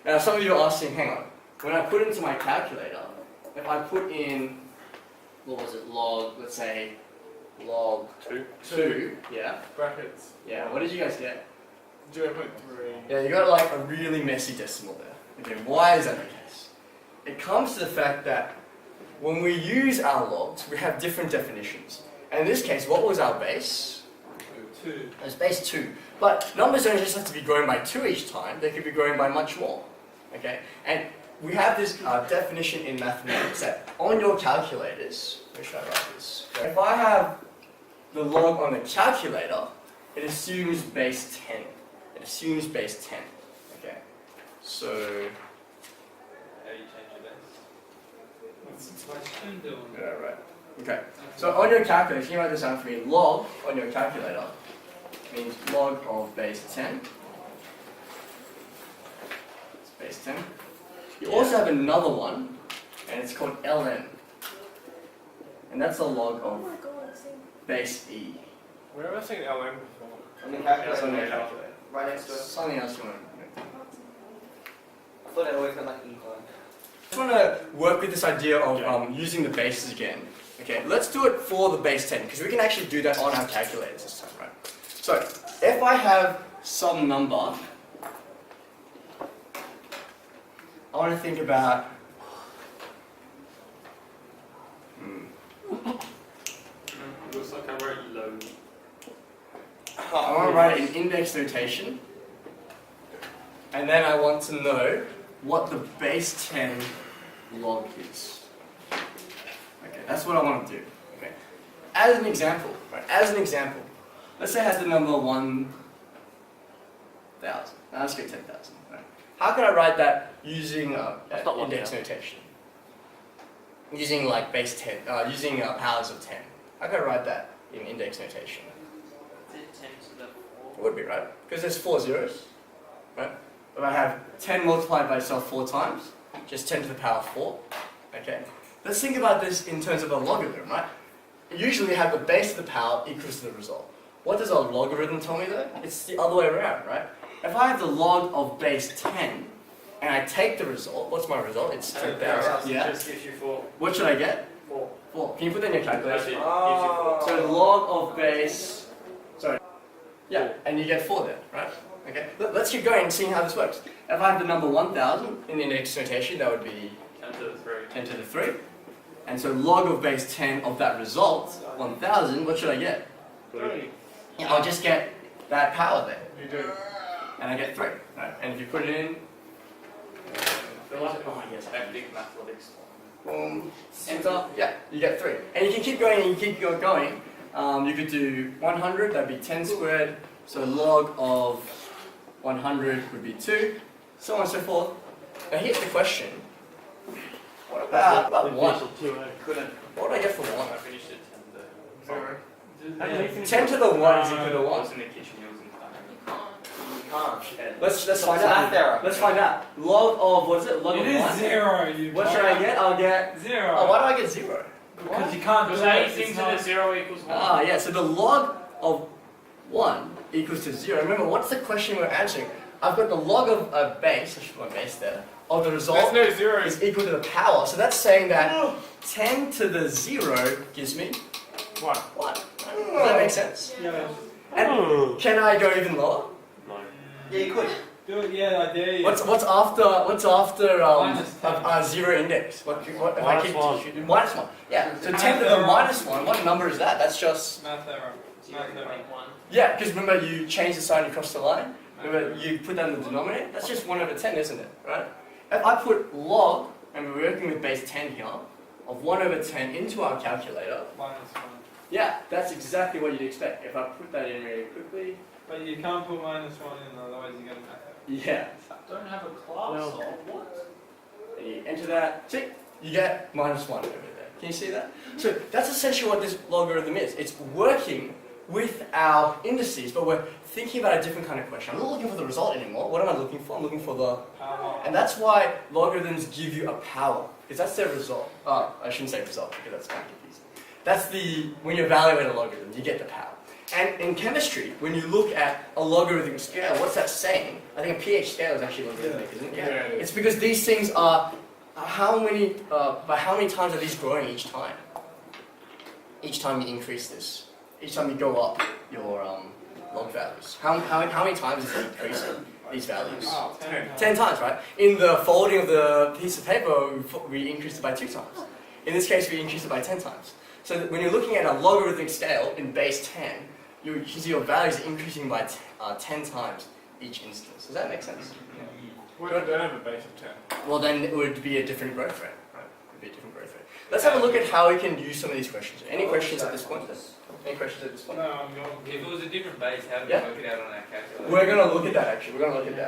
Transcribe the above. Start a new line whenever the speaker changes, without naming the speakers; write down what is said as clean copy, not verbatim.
Now some of you are asking, hang on, when I put into my calculator, if I put in, what was it, log, let's say, log 2, yeah?
Brackets.
Yeah, what did you guys get?
0.3.
Yeah, you got like a really messy decimal there. Okay, why is that the case? It comes to the fact that when we use our logs, we have different definitions. And in this case, what was our base?
2.
It was base 2. But numbers don't just have to be growing by 2 each time, they could be growing by much more. Okay? And we have this definition in mathematics that on your calculators, where should I write this? If I have the log on the calculator, it assumes base 10. It assumes base 10. Okay? So,
How do you change your base?
What's the question doing?
yeah, right. Okay. So on your calculator, can you write this down for me? Log on your calculator means log of base 10. It's base 10. You also have another one, and it's called ln. And that's a log of base e.
Where have I seen LM before?
On the
That's on your
calculator.
calculator.
Right next to it.
Something else you want to know.
I thought it always got like incline.
I just want to work with this idea of using the bases again. Okay, let's do it for the base 10, because we can actually do that on our calculators this time, right? So, if I have some number, I want to think about...
Looks like I wrote low.
I want to write it in index notation, and then I want to know what the base 10 log is. Okay, that's what I want to do. Okay. As an example, right? As an example, let's say it has the number 1,000. Now let's get 10,000. Right? How can I write that using
That's not
index
1,000.
notation? Using like base 10, using powers of 10. How can I write that in index notation?
Is it 10 to the 4?
It would be, right? Because there's 4 zeros, right? If I have 10 multiplied by itself 4 times, just 10 to the power 4, okay? Let's think about this in terms of a logarithm, right? Usually you have the base of the power equals to the result. What does a logarithm tell me though? It's the other way around, right? If I have the log of base 10, and I take the result, what's my result? It's 10,000. Yeah?
Just gives you 4.
What should I get?
4.
4. Can you put that in your calculator?
Actually, it
Oh.
So the log of base, sorry, yeah, and you get 4 then, right? Okay, let's keep going and see how this works. If I have the number 1,000 in the index notation, that would be
10 to the 3.
10 to the 3. And so log of base 10 of that result, 1,000, what should I get?
3.
Yeah, I'll just get that power there,
You do.
and I get 3. Right? And if you put it in, oh yes,
Big mathematics.
boom, enter, yeah, you get 3. And you can keep going and you keep going. You could do 100, that'd be 10 squared. So log of 100 would be 2, so on and so forth. Now here's the question. What about 1?
Couldn't.
What do I get for
I
1?
finished at 10
How do you finish
10 to the 1 is equal to
I
1.
was in the kitchen using time.
You can't.
Let's
It's
find
math
out.
error.
Let's find out. Log of, what is it? Log
It
of
is
1?
0. You
What should I get? I'll get,
0.
oh, why do I get 0?
Because you can't do
Because
it.
anything
It's
to the
not-
0 equals 1.
Ah, yeah, so the log of 1 equals to 0. Remember, what's the question we're answering? I've got the log of a base, I should put my base there, of the
There's
result
no 0.
is equal to the power. So that's saying that 10 to the 0 gives me
1.
1. Does that make sense?
Yeah.
And can I go even lower?
No.
Yeah, you could.
Do it, yeah, I dare you.
What's after
Minus 10.
a 0 index? What if I keep
-1.
minus 1? Yeah. So 10 to the minus 1. What number is that? That's just
Math error. Math error.
0.1.
yeah. Because remember you change the sign across the line. Remember you put that in the denominator. That's just 1 over 10, isn't it? Right? If I put log, and we're working with base 10 here, of 1 over 10 into our calculator,
Minus 1.
yeah, that's exactly what you'd expect. If I put that in really quickly,
But you can't put minus 1 in, otherwise you get a math error.
yeah.
Don't have a class of what?
And you enter that, see, you get minus 1 over there. Can you see that? So that's essentially what this logarithm is. It's working with our indices, but we're thinking about a different kind of question. I'm not looking for the result anymore. What am I looking for? I'm looking for the...
Power.
And that's why logarithms give you a power, because that's their result. Oh, I shouldn't say result, because that's kind of confusing. That's the... When you evaluate a logarithm, you get the power. And in chemistry, when you look at a logarithmic scale, what's that saying? I think a pH scale is actually logarithmic, isn't it?
Yeah, it is.
It's because these things are by how many times are these growing each time? Each time you increase this, each time you go up your log values. How many times is it increasing these values?
Oh, 10.
10 times, right? In the folding of the piece of paper, we increased it by 2 times. In this case, we increased it by 10 times. So that when you're looking at a logarithmic scale in base 10, you can see your values increasing by 10 times each instance. Does that make sense?
We don't have a base of 10.
Well, then it would be a different growth rate, right? It would be a different growth rate. Let's have a look at how we can use some of these questions. Any questions at this point? Any questions at this point?
No, I'm going.
If it was a different base, how do we
Yeah.
work it out on our calculator?
We're going to look at that actually. We're going to look at that.